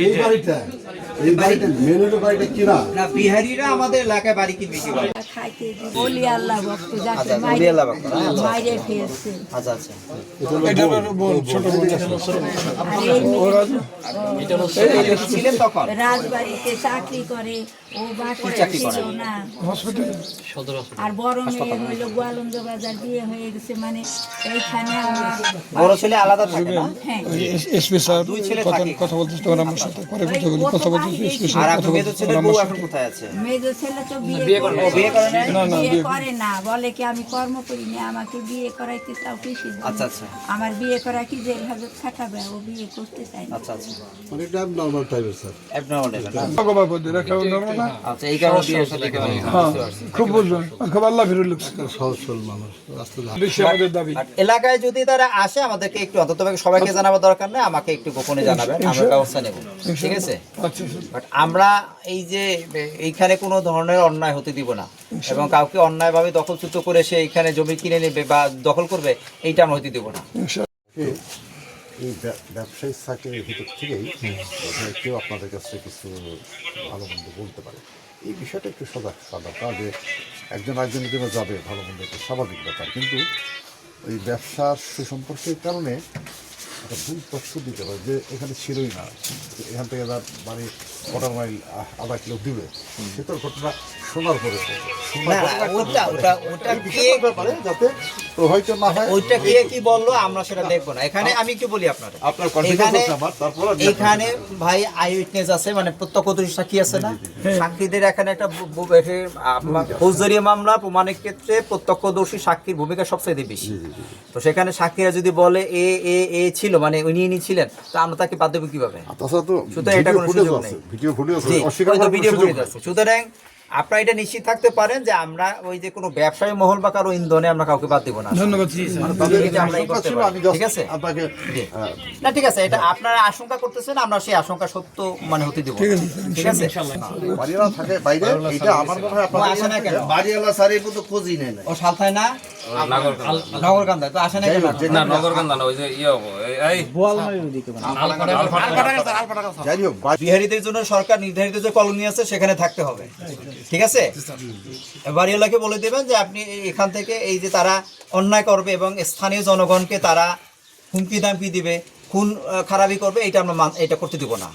এই বাড়িটা কিনা না, বিহারিরা আমাদের এলাকায় বাড়ি কিনবে কি বলে? খাইতে দিই। বলি আল্লাহ ভক্ত যাকে আচ্ছা, মাইরে বলি আল্লাহ ভক্ত, আচ্ছা। মাইরে ফেলছে। আচ্ছা আচ্ছা। আর এই মেয়ে ছিলেন তখন? রাজবাড়িতে চাকরি করে, ও বাসায় চাকরি ছিল করে? না। আর বড় মেয়ে হইলো গোয়ালন্দ বাজার, বিয়ে হয়ে গেছে, মানে এইখানে বড় ছেলে আলাদা থাকে না? হ্যাঁ। এসপি স্যার দুই ছেলে কথা থাকে। কথা বলতেছে তখন আমার সাথে পরে কথা বলতেছে এসপি আর স্যার কথা আপনার মেয়ে বলতেছে ছেলে তখন বউ আমার এখন সাথে কোথায় আছে? মেজো ছেলে তো বিয়ে করে ও বিয়ে করে নাই? বিয়ে করে না, বলে কি আমি কর্ম করি না, আমাকে বিয়ে করাইতে চাও কিসের জন্য? আচ্ছা আচ্ছা আমার বিয়ে করা কি জেল হাজত খাটাবে, ও বিয়ে করতে চাই না। আচ্ছা আচ্ছা। মানে এটা নরমাল টাইপের স্যার। Abnormal type এর না? ভগবান বলতে রাখা নরমাল না আচ্ছা, এই কারণে বিয়ের সাথে একেবারে হ্যাঁ খুব বুঝলাম খুব আল্লাহ ফিরুল লোক সহজ সরল মানুষ রাস্তা বেশি আমাদের দাবি আর এলাকায় যদি তারা আসে আমাদেরকে একটু অন্তত সবাইকে জানাবার দরকার নেই, আমাকে একটু গোপনে জানাবেন, আমরা ব্যবস্থা নেব, ঠিক আছে? আচ্ছা বাট আমরা এই যে এইখানে কোনো ধরনের অন্যায় হতে দিব না, এবং কাউকে অন্যায়ভাবে দখলচ্যুত করে সে এইখানে জমি কিনে নেবে বা দখল করবে, এইটা আমরা হতে দিব না। এই ব্যবসায়ী সার্কেলের ভিতর থেকেই কেউ আপনাদের কাছে কিছু ভালো মন্দ বলতে পারে, এই বিষয়টা একটু সজাগ থাকা দরকার যে একজন আরেকজনের জন্য যাবে ভালো মন্দ একটা স্বাভাবিক ব্যাপার, কিন্তু ওই ব্যবসার সুসম্পর্কের কারণে একটা ভুল তথ্য দিতে পারে যে এখানে ছিলই না, এখান থেকে এবার মানে কোটার মাইল আধা কিলো দিবে, সে তো ঘটনা শোনার পরে যাতে প্রভাবিত না হয়। ওইটা কে কি বললো আমরা সেটা দেখবো না, এখানে আমি কি বলি আপনার আপনার কনফিডেন্স আছে আমার, তারপর এখানে ভাই আই উইটনেস আছে, মানে প্রত্যক্ষদর্শী সাক্ষী আছে না? সাক্ষীদের এখানে একটা ফৌজদারি মামলা প্রমাণের ক্ষেত্রে প্রত্যক্ষদর্শী সাক্ষীর ভূমিকা সবচেয়ে বেশি। তো সেখানে সাক্ষীরা যদি বলে এ এ এ ছিল, মানে উনি ছিলেন, তো আমরা তাকে বাদ দেবো কিভাবে? তাছাড়া তো সুতরাং এটা কোনো সুযোগ নেই। ভিডিও ফুটেজ আছে, জি, অস্বীকার ওই তো করার ভিডিও সুযোগ ফুটেজ নেই। আছে। সুতরাং আপনারা এটা নিশ্চিত থাকতে পারেন যে আমরা ওই যে কোনো ব্যবসায়ী মহল বা কারো ইন্ধনে আমরা কাউকে বাদ দিব না। ধন্যবাদ মানে তাদের এটা আমরা আশঙ্কা করতে ছিল, পারি। আমি just ঠিক আছে? আপনাকে জি। না ঠিক আছে, এটা আপনারা আশঙ্কা করতেছেন, আমরা সেই আশঙ্কা সত্য মানে হতে দিব না। ঠিক আছে? বাড়িওয়ালা থাকে বাইরে, এটা আমার মনে হয় ও আপনাদের আসে না কেন? বাড়িওয়ালা স্যার এই মতো খোঁজই নেয় না। ও সালথায় না? নগরকান্দায়। তো আসে না কেন? না নগরকান্দা না, ওই যে এই যাই হোক বিহারীদের জন্য সরকার নির্ধারিত যে কলোনি আছে সেখানে থাকতে হবে, ঠিক আছে? বাড়িওয়ালাকে বলে দেবেন যে আপনি এখান থেকে এই যে তারা অন্যায় করবে এবং স্থানীয় জনগণকে তারা হুমকি দামকি দিবে, খুন খারাপি করবে, এটা আমরা এটা করতে দিব না।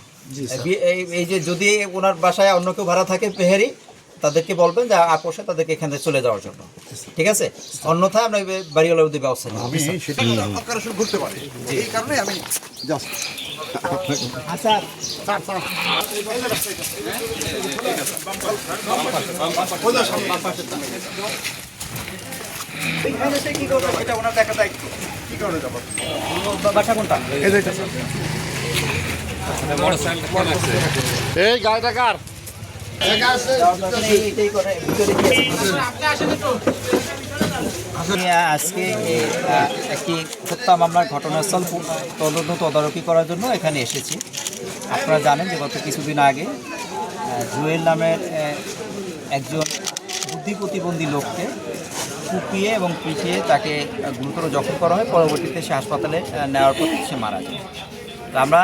এই যে যদি ওনার বাসায় অন্য কেউ ভাড়া থাকে বিহারি, তাদেরকে বলবেন যে আপোষে তাদেরকে এখান থেকে চলে যাওয়ার জন্য, ঠিক আছে? অন্যথায় আমরা বাড়িওয়ালার উদ্যোগে ব্যবস্থা নেব। আমি সেটা আপনার আসলে ঘুরতে পারি, এই কারণে আমি জাস্ট আচ্ছা এইখানে সে কি করবে এটা ওনার দেখা দায়িত্ব। কি করবে যাবো? বাসা কোনটা? এই গাড়িটা কার? এইটাই করে ভিতরে কি আছে? আজকে একটি হত্যা মামলার ঘটনাস্থল তদারকি করার জন্য এখানে এসেছি। আপনারা জানেন যে গত কিছুদিন আগে জুয়েল নামের একজন বুদ্ধি প্রতিবন্ধী লোককে কুপিয়ে এবং পিটিয়ে তাকে গুরুতর জখম করা হয়, পরবর্তীতে সে হাসপাতালে নেওয়ার পর সে মারা যায়। তো আমরা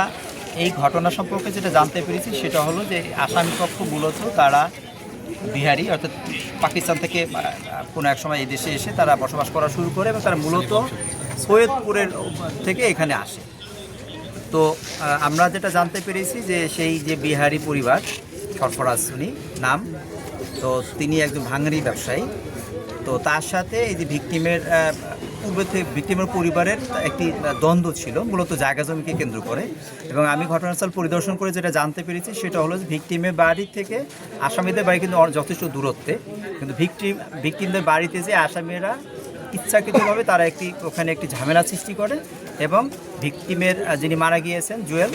এই ঘটনা সম্পর্কে যেটা জানতে পেরেছি সেটা হলো যে আসামি পক্ষ মূলত তারা বিহারি, অর্থাৎ পাকিস্তান থেকে কোনো এক সময় এই দেশে এসে তারা বসবাস করা শুরু করে এবং তারা মূলত সৈয়দপুরের থেকে এখানে আসে। তো আমরা যেটা জানতে পেরেছি যে সেই যে বিহারি পরিবার, সরফরাজ উনি নাম, তো তিনি একজন ভাঙাড়ি ব্যবসায়ী। তো তার সাথে এই যে ভিকটিমের পূর্বে থেকে ভিকটিমের পরিবারের একটি দ্বন্দ্ব ছিল মূলত জায়গা জমিকে কেন্দ্র করে, এবং আমি ঘটনাস্থল পরিদর্শন করে যেটা জানতে পেরেছি সেটা হলো যে ভিকটিমের বাড়ি থেকে আসামিদের বাড়ি কিন্তু যথেষ্ট দূরত্বে, কিন্তু ভিকটিমদের বাড়িতে যে আসামিরা ইচ্ছাকৃতভাবে তারা ওখানে একটি ঝামেলা সৃষ্টি করে এবং ভিকটিমের যিনি মারা গিয়েছেন জুয়েল,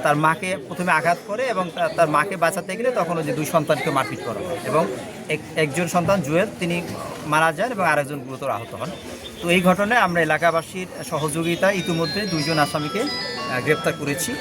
তার মাকে প্রথমে আঘাত করে এবং তার মাকে বাঁচাতে গেলে তখন ওই যে দুই সন্তানকে মারপিট করা হয় এবং একজন সন্তান জুয়েল তিনি মারা যান এবং আরেকজন গুরুতর আহত হন। তো এই ঘটনায় আমরা এলাকাবাসীর সহযোগিতা ইতিমধ্যে 2 জন আসামিকে গ্রেপ্তার করেছি।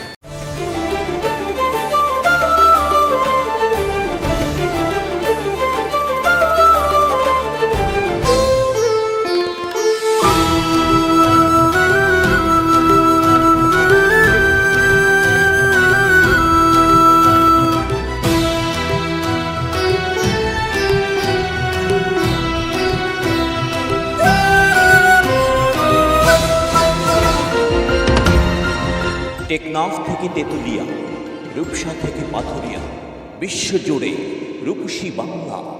টেকনাফ থেকে তেঁতুলিয়া, রূপসা থেকে পাথুরিয়া, বিশ্বজুড়ে রূপসী বাংলা।